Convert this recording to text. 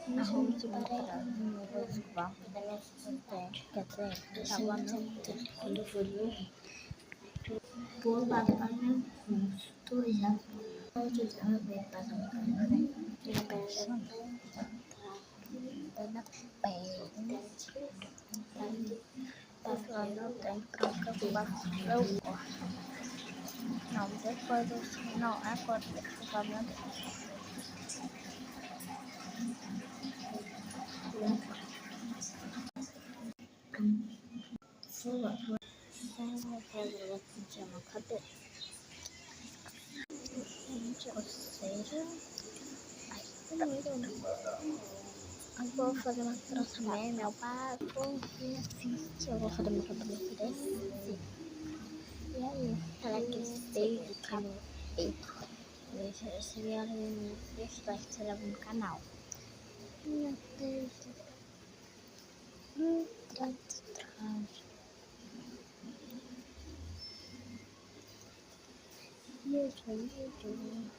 Arrume-se para vou escovar. Quer dizer, estava Quando for morrer, por papai no rosto, já pode ver para o cara. na perna. Passando o tempo para preocupar meu corpo. Não, depois eu. Não, agora eu vou escovar meu dente. Sua, Sem fazer a pintar na cabeça. Ou seja, eu vou fazer uma trança mesmo, eu pago e assiste. Eu vou fazer meu cabelo crescer. E aí, será que esse cabelo seria isso vai ser no canal? Meu Deus do céu. YouTube.